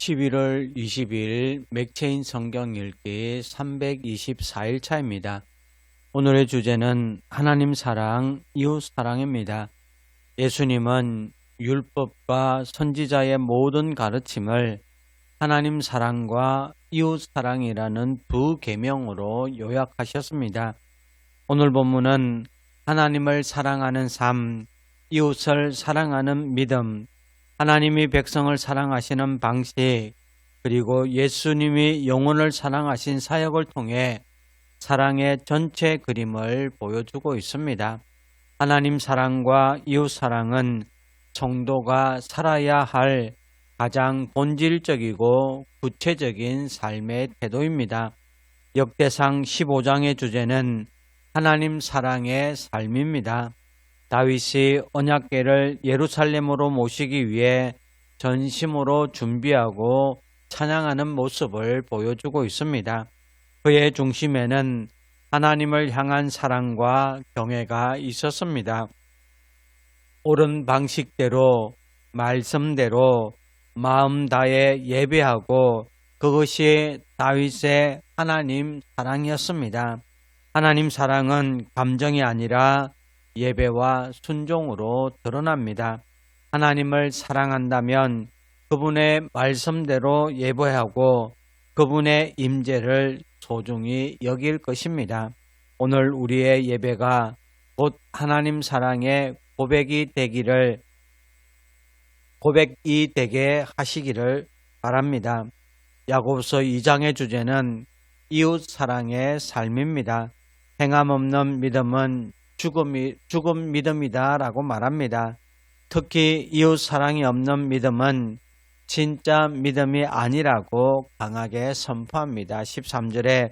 11월 20일 맥체인 성경 읽기 324일 차입니다. 오늘의 주제는 하나님 사랑, 이웃 사랑입니다. 예수님은 율법과 선지자의 모든 가르침을 하나님 사랑과 이웃 사랑이라는 두 계명으로 요약하셨습니다. 오늘 본문은 하나님을 사랑하는 삶, 이웃을 사랑하는 믿음, 하나님이 백성을 사랑하시는 방식, 그리고 예수님이 영혼을 사랑하신 사역을 통해 사랑의 전체 그림을 보여주고 있습니다. 하나님 사랑과 이웃 사랑은 성도가 살아야 할 가장 본질적이고 구체적인 삶의 태도입니다. 역대상 15장의 주제는 하나님 사랑의 삶입니다. 다윗이 언약궤를 예루살렘으로 모시기 위해 전심으로 준비하고 찬양하는 모습을 보여주고 있습니다. 그의 중심에는 하나님을 향한 사랑과 경외가 있었습니다. 옳은 방식대로, 말씀대로 마음 다해 예배하고 그것이 다윗의 하나님 사랑이었습니다. 하나님 사랑은 감정이 아니라 예배와 순종으로 드러납니다. 하나님을 사랑한다면 그분의 말씀대로 예배하고 그분의 임재를 소중히 여길 것입니다. 오늘 우리의 예배가 곧 하나님 사랑의 고백이 되게 하시기를 바랍니다. 야고보서 2장의 주제는 이웃 사랑의 삶입니다. 행함 없는 믿음은 죽은 믿음이다 라고 말합니다. 특히 이웃 사랑이 없는 믿음은 진짜 믿음이 아니라고 강하게 선포합니다. 13절에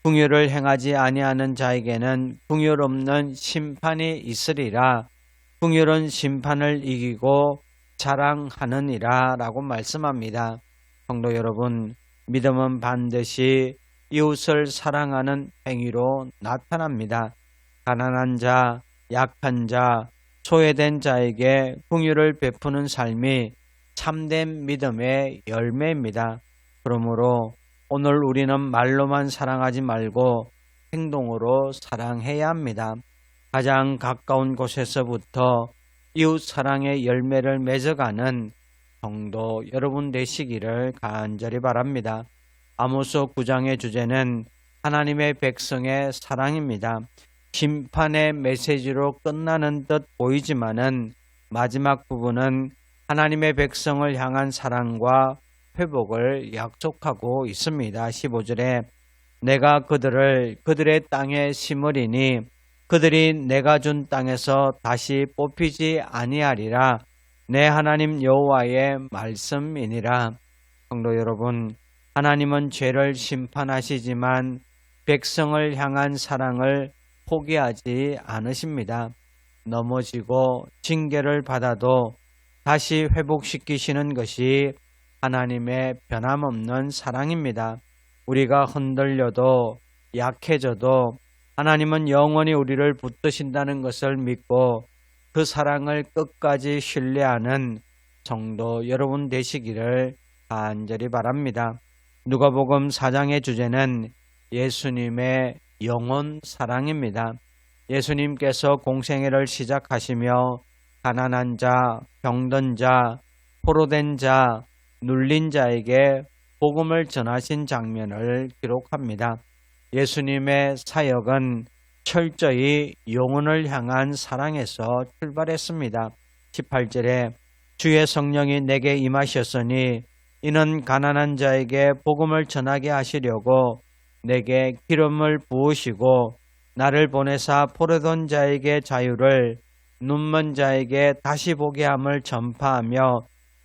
긍휼을 행하지 아니하는 자에게는 긍휼 없는 심판이 있으리라. 긍휼은 심판을 이기고 자랑하느니라 라고 말씀합니다. 성도 여러분, 믿음은 반드시 이웃을 사랑하는 행위로 나타납니다. 가난한 자, 약한 자, 소외된 자에게 긍휼을 베푸는 삶이 참된 믿음의 열매입니다. 그러므로 오늘 우리는 말로만 사랑하지 말고 행동으로 사랑해야 합니다. 가장 가까운 곳에서부터 이웃 사랑의 열매를 맺어가는 성도 여러분 되시기를 간절히 바랍니다. 아모스 9장의 주제는 하나님의 백성의 사랑입니다. 심판의 메시지로 끝나는 듯 보이지만은 마지막 부분은 하나님의 백성을 향한 사랑과 회복을 약속하고 있습니다. 15절에 내가 그들의 땅에 심으리니 그들이 내가 준 땅에서 다시 뽑히지 아니하리라. 내 하나님 여호와의 말씀이니라. 성도 여러분, 하나님은 죄를 심판하시지만 백성을 향한 사랑을 포기하지 않으십니다. 넘어지고 징계를 받아도 다시 회복시키시는 것이 하나님의 변함없는 사랑입니다. 우리가 흔들려도 약해져도 하나님은 영원히 우리를 붙드신다는 것을 믿고 그 사랑을 끝까지 신뢰하는 성도 여러분 되시기를 간절히 바랍니다. 누가복음 4장의 주제는 예수님의 영혼 사랑입니다. 예수님께서 공생애를 시작하시며 가난한 자, 병든 자, 포로된 자, 눌린 자에게 복음을 전하신 장면을 기록합니다. 예수님의 사역은 철저히 영혼을 향한 사랑에서 출발했습니다. 18절에 주의 성령이 내게 임하셨으니 이는 가난한 자에게 복음을 전하게 하시려고 내게 기름을 부으시고 나를 보내사 포로된 자에게 자유를, 눈먼 자에게 다시 보게 함을 전파하며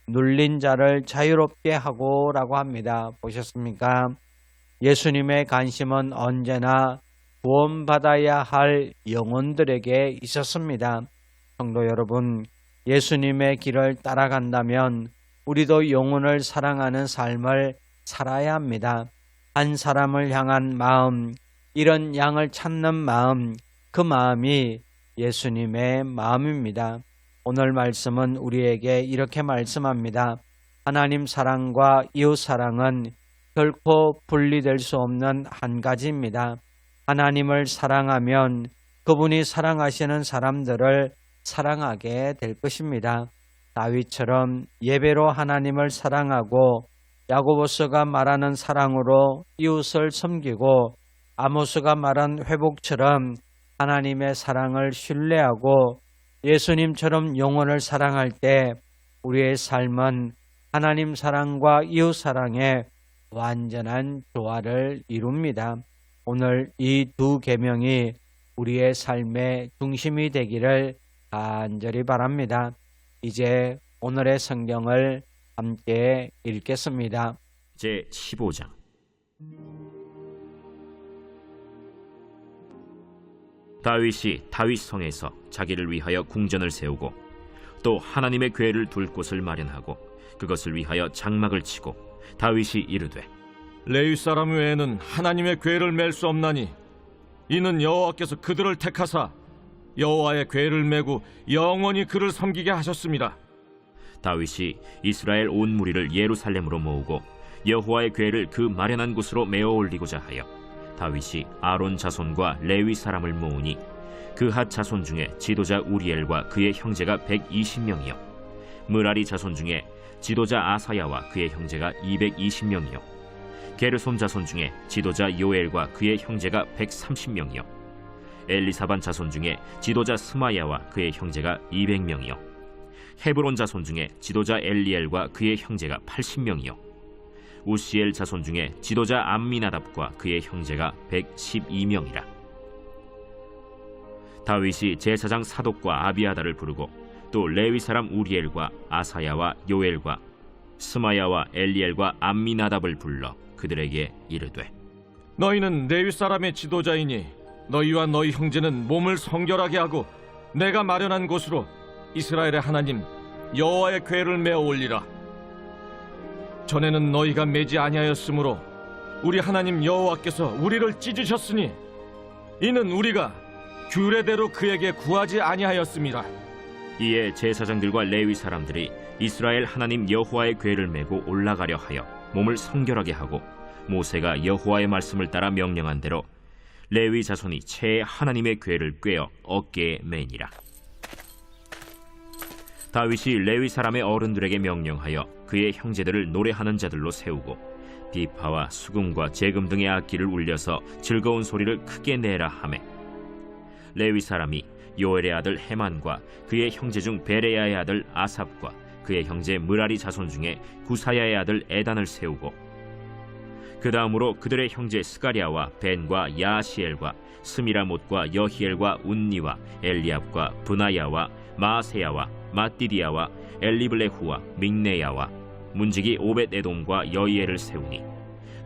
눌린 자를 자유롭게 하고 라고 합니다. 보셨습니까? 예수님의 관심은 언제나 구원받아야 할 영혼들에게 있었습니다. 성도 여러분, 예수님의 길을 따라간다면 우리도 영혼을 사랑하는 삶을 살아야 합니다. 한 사람을 향한 마음, 이런 양을 찾는 마음, 그 마음이 예수님의 마음입니다. 오늘 말씀은 우리에게 이렇게 말씀합니다. 하나님 사랑과 이웃 사랑은 결코 분리될 수 없는 한 가지입니다. 하나님을 사랑하면 그분이 사랑하시는 사람들을 사랑하게 될 것입니다. 다윗처럼 예배로 하나님을 사랑하고 야고보서가 말하는 사랑으로 이웃을 섬기고 아모스가 말한 회복처럼 하나님의 사랑을 신뢰하고 예수님처럼 영혼을 사랑할 때 우리의 삶은 하나님 사랑과 이웃 사랑의 완전한 조화를 이룹니다. 오늘 이 두 계명이 우리의 삶의 중심이 되기를 간절히 바랍니다. 이제 오늘의 성경을 함께 읽겠습니다. 제15장. 다윗이 다윗성에서 자기를 위하여 궁전을 세우고 또 하나님의 궤를 둘 곳을 마련하고 그것을 위하여 장막을 치고 다윗이 이르되 레위 사람 외에는 하나님의 궤를 맬 수 없나니 이는 여호와께서 그들을 택하사 여호와의 궤를 메고 영원히 그를 섬기게 하셨습니다. 다윗이 이스라엘 온 무리를 예루살렘으로 모으고 여호와의 궤를 그 마련한 곳으로 메어 올리고자 하여 다윗이 아론 자손과 레위 사람을 모으니 그핫 자손 중에 지도자 우리엘과 그의 형제가 120명이요 므라리 자손 중에 지도자 아사야와 그의 형제가 220명이요 게르솜 자손 중에 지도자 요엘과 그의 형제가 130명이요 엘리사반 자손 중에 지도자 스마야와 그의 형제가 200명이요 헤브론 자손 중에 지도자 엘리엘과 그의 형제가 80명이요 우시엘 자손 중에 지도자 암미나답과 그의 형제가 112명이라. 다윗이 제사장 사독과 아비아다를 부르고 또 레위 사람 우리엘과 아사야와 요엘과 스마야와 엘리엘과 암미나답을 불러 그들에게 이르되 너희는 레위 사람의 지도자이니 너희와 너희 형제는 몸을 성결하게 하고 내가 마련한 곳으로 이스라엘의 하나님 여호와의 궤를 메어 올리라. 전에는 너희가 매지 아니하였으므로 우리 하나님 여호와께서 우리를 찢으셨으니 이는 우리가 규례대로 그에게 구하지 아니하였습니다. 이에 제사장들과 레위 사람들이 이스라엘 하나님 여호와의 궤를 메고 올라가려 하여 몸을 성결하게 하고 모세가 여호와의 말씀을 따라 명령한 대로 레위 자손이 채 하나님의 궤를 꿰어 어깨에 매니라. 다윗이 레위 사람의 어른들에게 명령하여 그의 형제들을 노래하는 자들로 세우고 비파와 수금과 재금 등의 악기를 울려서 즐거운 소리를 크게 내라 하매 레위 사람이 요엘의 아들 헤만과 그의 형제 중 베레야의 아들 아삽과 그의 형제 므라리 자손 중에 구사야의 아들 에단을 세우고 그 다음으로 그들의 형제 스가랴와 벤과 야시엘과 스미라못과 여히엘과 운니와 엘리압과 브나야와 마세야와 마띠디아와 엘리블레후와 믹네야와 문지기 오벳에돔과 여이엘을 세우니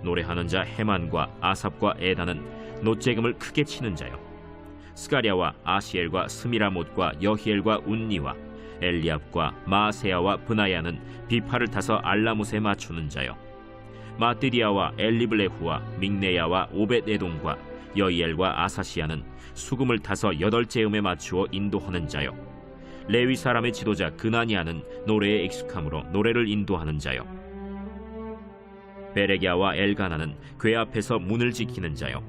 노래하는 자 헤만과 아삽과 에단은 노재금을 크게 치는 자요 스가랴와 아시엘과 스미라못과 여히엘과 운니와 엘리압과 마세야와 브나야는 비파를 타서 알라못에 맞추는 자요 마띠디아와 엘리블레후와 믹네야와 오벳에돔과 여이엘과 아사시아는 수금을 타서 8재음에 맞추어 인도하는 자요 레위 사람의 지도자 그나니아는 노래에 익숙함으로 노래를 인도하는 자요 베레기야와 엘가나는 궤 앞에서 문을 지키는 자요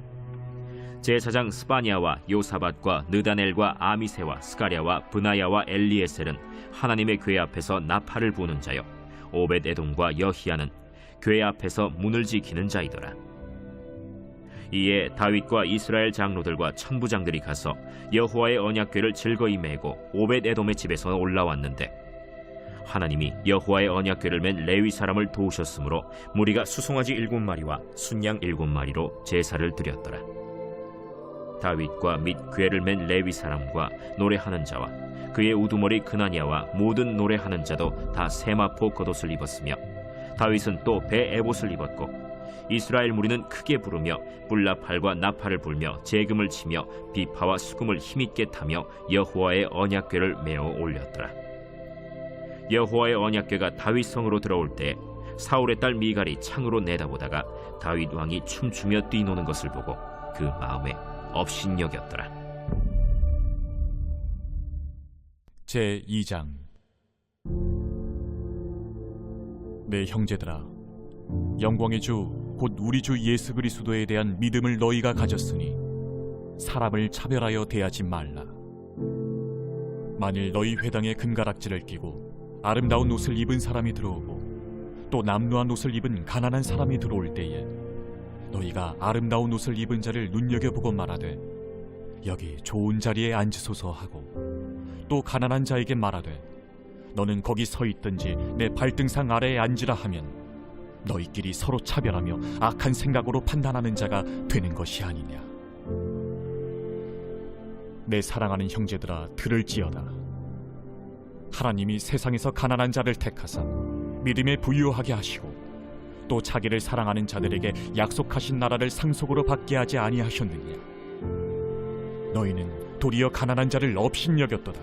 제사장 스바냐와 요사밧과 느다넬과 아미세와 스가랴와 브나야와 엘리에셀은 하나님의 궤 앞에서 나팔을 부는 자요 오벳에돔과 여히야는 궤 앞에서 문을 지키는 자이더라. 이에 다윗과 이스라엘 장로들과 천부장들이 가서 여호와의 언약궤를 즐거이 메고 오벳에돔의 집에서 올라왔는데 하나님이 여호와의 언약궤를 맨 레위 사람을 도우셨으므로 무리가 수송아지 7마리와 순양 7마리로 제사를 드렸더라. 다윗과 및 궤를 맨 레위 사람과 노래하는 자와 그의 우두머리 그나니아와 모든 노래하는 자도 다 세마포 겉옷을 입었으며 다윗은 또 배 에봇을 입었고 이스라엘 무리는 크게 부르며 뿔나팔과 나팔을 불며 재금을 치며 비파와 수금을 힘있게 타며 여호와의 언약궤를 메어 올렸더라. 여호와의 언약궤가 다윗 성으로 들어올 때 사울의 딸 미갈이 창으로 내다보다가 다윗 왕이 춤추며 뛰노는 것을 보고 그 마음에 업신여겼더라. 제2장. 내 형제들아, 영광의 주 곧 우리 주 예수 그리스도에 대한 믿음을 너희가 가졌으니 사람을 차별하여 대하지 말라. 만일 너희 회당에 금가락지를 끼고 아름다운 옷을 입은 사람이 들어오고 또 남루한 옷을 입은 가난한 사람이 들어올 때에 너희가 아름다운 옷을 입은 자를 눈여겨보고 말하되 여기 좋은 자리에 앉으소서 하고 또 가난한 자에게 말하되 너는 거기 서 있든지 내 발등상 아래에 앉으라 하면 너희끼리 서로 차별하며 악한 생각으로 판단하는 자가 되는 것이 아니냐. 내 사랑하는 형제들아, 들을지어다. 하나님이 세상에서 가난한 자를 택하사 믿음에 부유하게 하시고 또 자기를 사랑하는 자들에게 약속하신 나라를 상속으로 받게 하지 아니하셨느냐. 너희는 도리어 가난한 자를 업신여겼도다.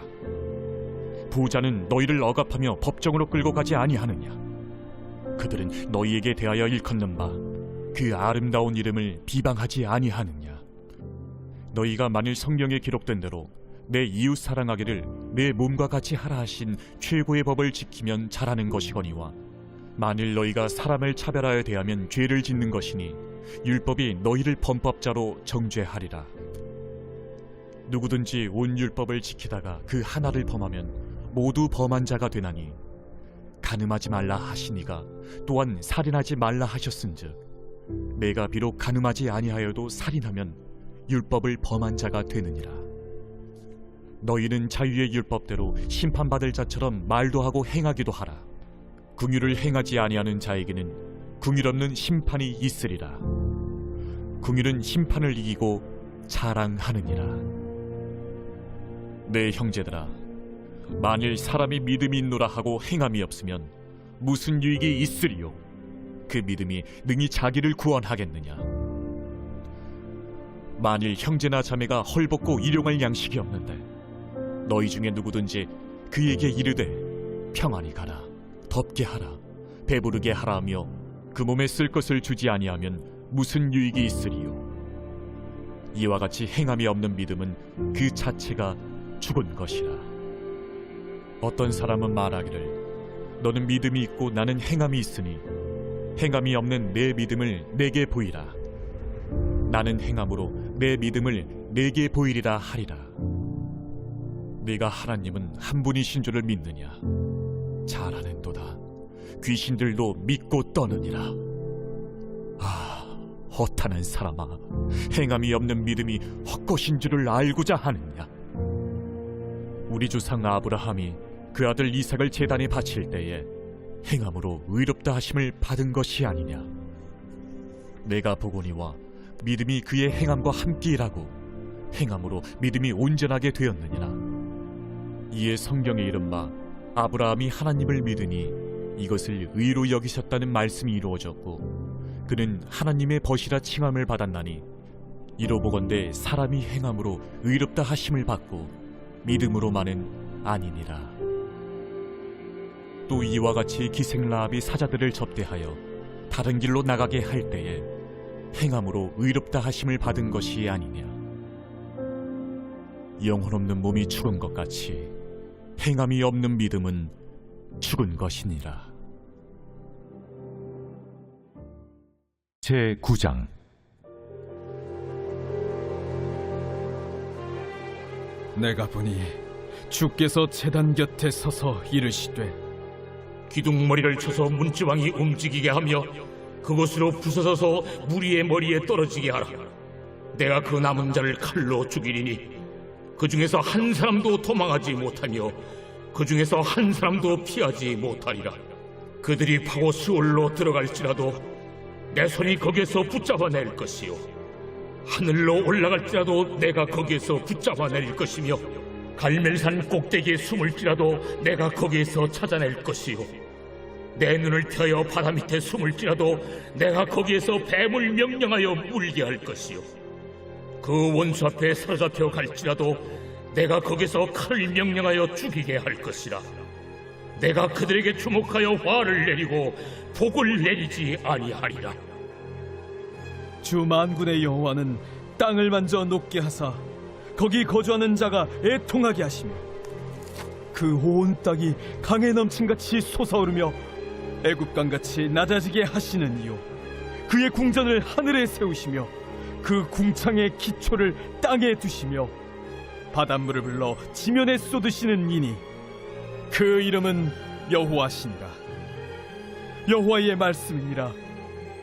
부자는 너희를 억압하며 법정으로 끌고 가지 아니하느냐. 그들은 너희에게 대하여 일컫는 바 그 아름다운 이름을 비방하지 아니하느냐. 너희가 만일 성경에 기록된 대로 내 이웃 사랑하기를 내 몸과 같이 하라 하신 최고의 법을 지키면 잘하는 것이거니와 만일 너희가 사람을 차별하여 대하면 죄를 짓는 것이니 율법이 너희를 범법자로 정죄하리라. 누구든지 온 율법을 지키다가 그 하나를 범하면 모두 범한 자가 되나니 간음하지 말라 하시니가 또한 살인하지 말라 하셨은즉 내가 비록 간음하지 아니하여도 살인하면 율법을 범한 자가 되느니라. 너희는 자유의 율법대로 심판받을 자처럼 말도 하고 행하기도 하라. 긍휼을 행하지 아니하는 자에게는 긍휼 없는 심판이 있으리라. 긍휼은 심판을 이기고 자랑하느니라. 내 형제들아, 만일 사람이 믿음이 있노라 하고 행함이 없으면 무슨 유익이 있으리요? 그 믿음이 능히 자기를 구원하겠느냐? 만일 형제나 자매가 헐벗고 일용할 양식이 없는데 너희 중에 누구든지 그에게 이르되 평안히 가라, 덥게 하라, 배부르게 하라 하며 그 몸에 쓸 것을 주지 아니하면 무슨 유익이 있으리요? 이와 같이 행함이 없는 믿음은 그 자체가 죽은 것이라. 어떤 사람은 말하기를 너는 믿음이 있고 나는 행함이 있으니 행함이 없는 내 믿음을 내게 보이라. 나는 행함으로 내 믿음을 내게 보이리라 하리라. 네가 하나님은 한 분이신 줄을 믿느냐? 잘하는도다. 귀신들도 믿고 떠느니라. 아, 허탄한 사람아, 행함이 없는 믿음이 헛것인 줄을 알고자 하느냐? 우리 조상 아브라함이 그 아들 이삭을 제단에 바칠 때에 행함으로 의롭다 하심을 받은 것이 아니냐? 내가 보거니와 믿음이 그의 행함과 함께 일하고 행함으로 믿음이 온전하게 되었느니라. 이에 성경에 이른 바 아브라함이 하나님을 믿으니 이것을 의로 여기셨다는 말씀이 이루어졌고 그는 하나님의 벗이라 칭함을 받았나니 이로 보건대 사람이 행함으로 의롭다 하심을 받고 믿음으로만은 아니니라. 또 이와 같이 기생 라합이 사자들을 접대하여 다른 길로 나가게 할 때에 행함으로 의롭다 하심을 받은 것이 아니냐. 영혼 없는 몸이 죽은 것 같이 행함이 없는 믿음은 죽은 것이니라. 제9장 내가 보니 주께서 제단 곁에 서서 이르시되 기둥머리를 쳐서 문지방이 움직이게 하며 그곳으로 부서져서 무리의 머리에 떨어지게 하라. 내가 그 남은 자를 칼로 죽이리니 그 중에서 한 사람도 도망하지 못하며 그 중에서 한 사람도 피하지 못하리라. 그들이 파고 수올로 들어갈지라도 내 손이 거기에서 붙잡아낼 것이요 하늘로 올라갈지라도 내가 거기에서 붙잡아낼 것이며 갈멜산 꼭대기에 숨을지라도 내가 거기에서 찾아낼 것이요 내 눈을 펴여 바다 밑에 숨을지라도 내가 거기에서 뱀을 명령하여 물게 할 것이요 그 원수 앞에 사로잡혀 갈지라도 내가 거기서 칼을 명령하여 죽이게 할 것이라. 내가 그들에게 주목하여 화를 내리고 복을 내리지 아니하리라. 주 만군의 여호와는 땅을 만져 녹게 하사 거기 거주하는 자가 애통하게 하시며 그 온 땅이 강에 넘친같이 솟아오르며 애굽강같이 낮아지게 하시는 이요 그의 궁전을 하늘에 세우시며 그 궁창의 기초를 땅에 두시며 바닷물을 불러 지면에 쏟으시는 이니 그 이름은 여호와시니라. 여호와의 말씀이니라.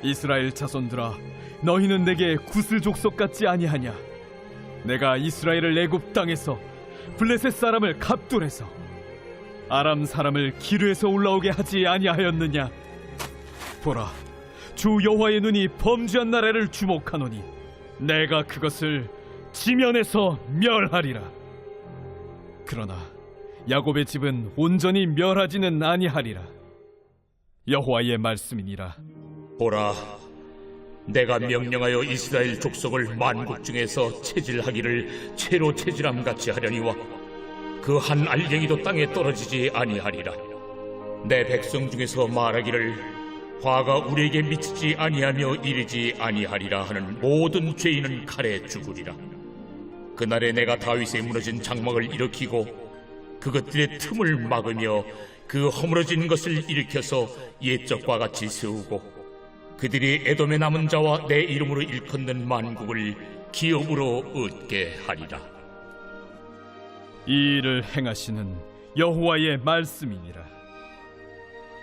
이스라엘 자손들아, 너희는 내게 구슬 족속 같지 아니하냐? 내가 이스라엘을 애굽 땅에서 블레셋 사람을 갑돌에서 아람 사람을 기르에서 올라오게 하지 아니하였느냐? 보라, 주 여호와의 눈이 범죄한 나라를 주목하노니 내가 그것을 지면에서 멸하리라. 그러나 야곱의 집은 온전히 멸하지는 아니하리라. 여호와의 말씀이니라. 보라, 내가 명령하여 이스라엘 족속을 만국 중에서 체질하기를 채로 체질함 같이 하려니와 그 한 알갱이도 땅에 떨어지지 아니하리라. 내 백성 중에서 말하기를 화가 우리에게 미치지 아니하며 이르지 아니하리라 하는 모든 죄인은 칼에 죽으리라. 그날에 내가 다윗의 무너진 장막을 일으키고 그것들의 틈을 막으며 그 허물어진 것을 일으켜서 옛적과 같이 세우고 그들이 에돔의 남은 자와 내 이름으로 일컫는 만국을 기업으로 얻게 하리라. 이 일을 행하시는 여호와의 말씀이니라.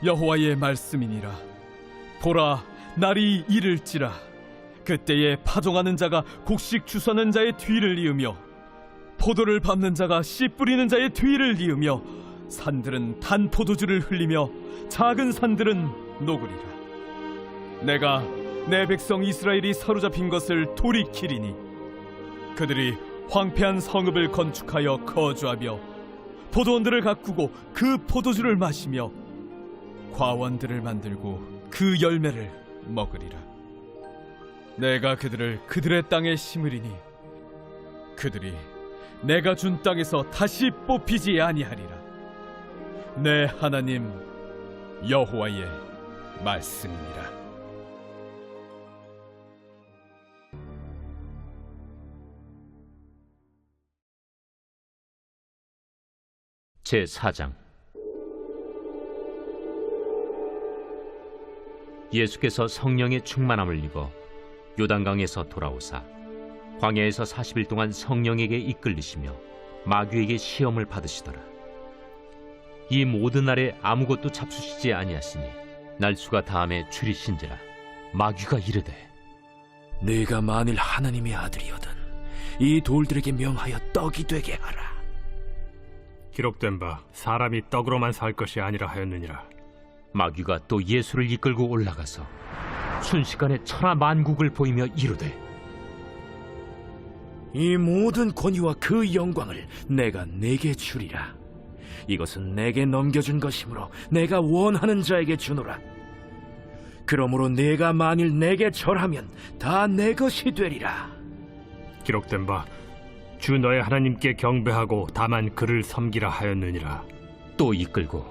여호와의 말씀이니라. 보라, 날이 이를지라. 그때에 파종하는 자가 곡식 주서는 자의 뒤를 이으며 포도를 밟는 자가 씨 뿌리는 자의 뒤를 이으며 산들은 단 포도주를 흘리며 작은 산들은 녹으리라. 내가 내 백성 이스라엘이 사로잡힌 것을 돌이키리니 그들이 황폐한 성읍을 건축하여 거주하며 포도원들을 가꾸고 그 포도주를 마시며 과원들을 만들고 그 열매를 먹으리라. 내가 그들을 그들의 땅에 심으리니 그들이 내가 준 땅에서 다시 뽑히지 아니하리라. 내 하나님 여호와의 말씀이니라. 제4장. 예수께서 성령의 충만함을 입어 요단강에서 돌아오사 광야에서 40일 동안 성령에게 이끌리시며 마귀에게 시험을 받으시더라. 이 모든 날에 아무것도 잡수시지 아니하시니 날수가 다함에 줄이신지라. 마귀가 이르되 네가 만일 하나님의 아들이거든 이 돌들에게 명하여 떡이 되게 하라. 기록된 바 사람이 떡으로만 살 것이 아니라 하였느니라. 마귀가 또 예수를 이끌고 올라가서 순식간에 천하 만국을 보이며 이르되 이 모든 권위와 그 영광을 내가 네게 주리라. 이것은 내게 넘겨준 것이므로 내가 원하는 자에게 주노라. 그러므로 네가 만일 내게 절하면 다 내 것이 되리라. 기록된 바 주 너의 하나님께 경배하고 다만 그를 섬기라 하였느니라. 또 이끌고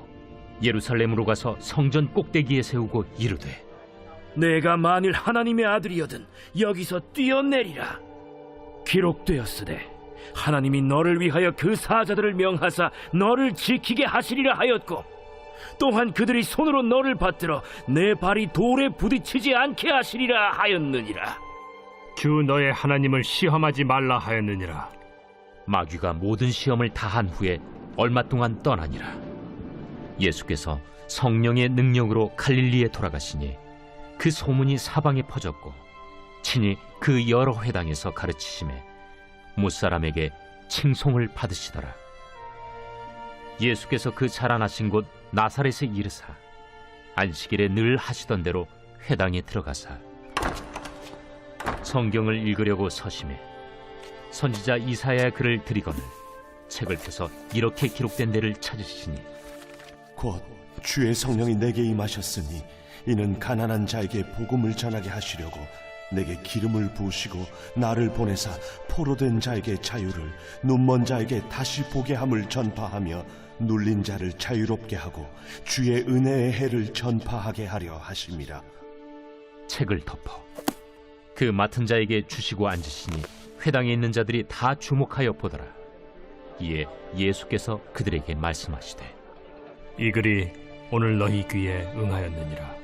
예루살렘으로 가서 성전 꼭대기에 세우고 이르되 내가 만일 하나님의 아들이거든 여기서 뛰어내리라. 기록되었으되 하나님이 너를 위하여 그 사자들을 명하사 너를 지키게 하시리라 하였고 또한 그들이 손으로 너를 받들어 내 발이 돌에 부딪히지 않게 하시리라 하였느니라. 주 너의 하나님을 시험하지 말라 하였느니라. 마귀가 모든 시험을 다한 후에 얼마 동안 떠나니라. 예수께서 성령의 능력으로 갈릴리에 돌아가시니 그 소문이 사방에 퍼졌고 친히 그 여러 회당에서 가르치심에 못사람에게 칭송을 받으시더라. 예수께서 그 자라나신 곳 나사렛에 이르사 안식일에 늘 하시던 대로 회당에 들어가사 성경을 읽으려고 서심해 선지자 이사야의 글을 들이거늘 책을 펴서 이렇게 기록된 데를 찾으시니 곧 주의 성령이 내게 임하셨으니 이는 가난한 자에게 복음을 전하게 하시려고 내게 기름을 부으시고 나를 보내사 포로된 자에게 자유를 눈먼 자에게 다시 보게 함을 전파하며 눌린 자를 자유롭게 하고 주의 은혜의 해를 전파하게 하려 하심이라. 책을 덮어 그 맡은 자에게 주시고 앉으시니 회당에 있는 자들이 다 주목하여 보더라. 이에 예수께서 그들에게 말씀하시되 이 글이 오늘 너희 귀에 응하였느니라.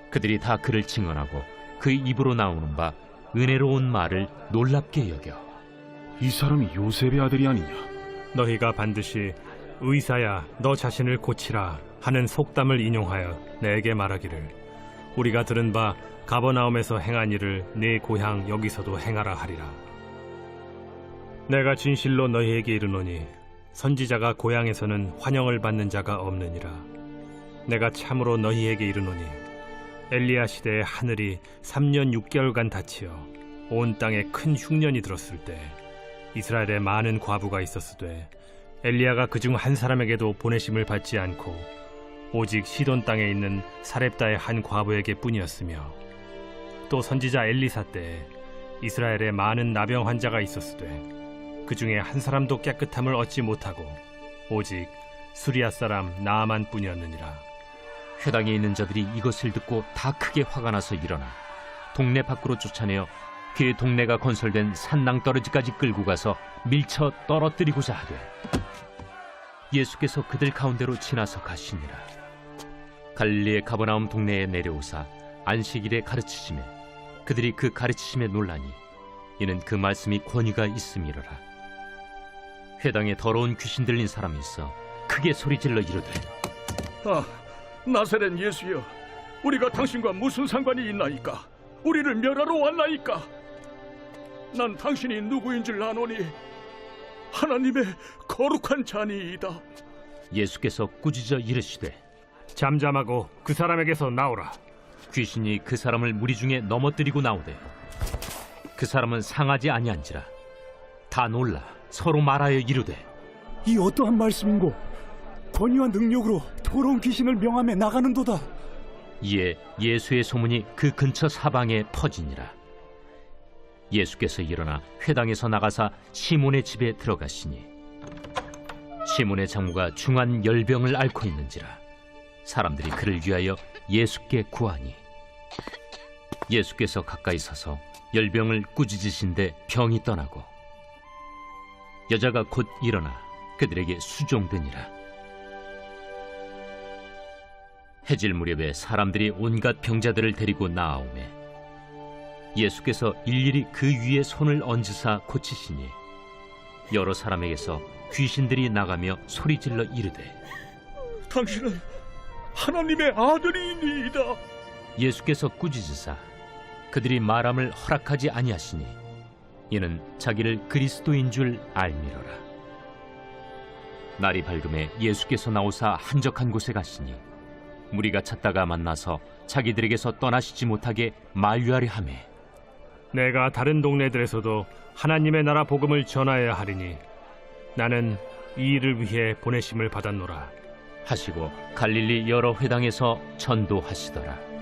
그들이 다 그를 증언하고 그 입으로 나오는 바 은혜로운 말을 놀랍게 여겨 이 사람이 요셉의 아들이 아니냐? 너희가 반드시 의사야 너 자신을 고치라 하는 속담을 인용하여 내게 말하기를 우리가 들은 바 가버나움에서 행한 일을 네 고향 여기서도 행하라 하리라. 내가 진실로 너희에게 이르노니 선지자가 고향에서는 환영을 받는 자가 없느니라. 내가 참으로 너희에게 이르노니 엘리야 시대에 하늘이 3년 6개월간 닫히어 온 땅에 큰 흉년이 들었을 때 이스라엘에 많은 과부가 있었으되 엘리야가 그중 한 사람에게도 보내심을 받지 않고 오직 시돈 땅에 있는 사렙다의 한 과부에게 뿐이었으며 또 선지자 엘리사 때에 이스라엘에 많은 나병 환자가 있었으되 그 중에 한 사람도 깨끗함을 얻지 못하고 오직 수리아 사람 나아만 뿐이었느니라. 회당에 있는 자들이 이것을 듣고 다 크게 화가 나서 일어나 동네 밖으로 쫓아내어 그 동네가 건설된 산낭떠러지까지 끌고 가서 밀쳐 떨어뜨리고자 하되 예수께서 그들 가운데로 지나서 가시니라. 갈릴리의 가버나움 동네에 내려오사 안식일에 가르치시매 그들이 그 가르치심에 놀라니 이는 그 말씀이 권위가 있음이로라. 회당에 더러운 귀신 들린 사람이 있어 크게 소리질러 이르되 나사렛 예수여, 우리가 당신과 무슨 상관이 있나이까? 우리를 멸하러 왔나이까? 난 당신이 누구인 줄 아노니 하나님의 거룩한 자니이다. 예수께서 꾸짖어 이르시되 잠잠하고 그 사람에게서 나오라. 귀신이 그 사람을 무리 중에 넘어뜨리고 나오되 그 사람은 상하지 아니한지라. 다 놀라 서로 말하여 이르되 이 어떠한 말씀인고 권위와 능력으로 더러운 귀신을 명함에 나가는도다. 이에 예수의 소문이 그 근처 사방에 퍼지니라. 예수께서 일어나 회당에서 나가사 시몬의 집에 들어가시니 시몬의 장모가 중한 열병을 앓고 있는지라. 사람들이 그를 위하여 예수께 구하니 예수께서 가까이 서서 열병을 꾸짖으신데 병이 떠나고 여자가 곧 일어나 그들에게 수종되니라. 해질 무렵에 사람들이 온갖 병자들을 데리고 나아오매 예수께서 일일이 그 위에 손을 얹으사 고치시니 여러 사람에게서 귀신들이 나가며 소리질러 이르되 당신은 하나님의 아들이니이다. 예수께서 꾸짖으사 그들이 말함을 허락하지 아니하시니 이는 자기를 그리스도인 줄 알미로라. 날이 밝음에 예수께서 나오사 한적한 곳에 가시니 무리가 찾다가 만나서 자기들에게서 떠나시지 못하게 만류하려 하매 내가 다른 동네들에서도 하나님의 나라 복음을 전하여야 하리니 나는 이 일을 위해 보내심을 받았노라 하시고 갈릴리 여러 회당에서 전도하시더라.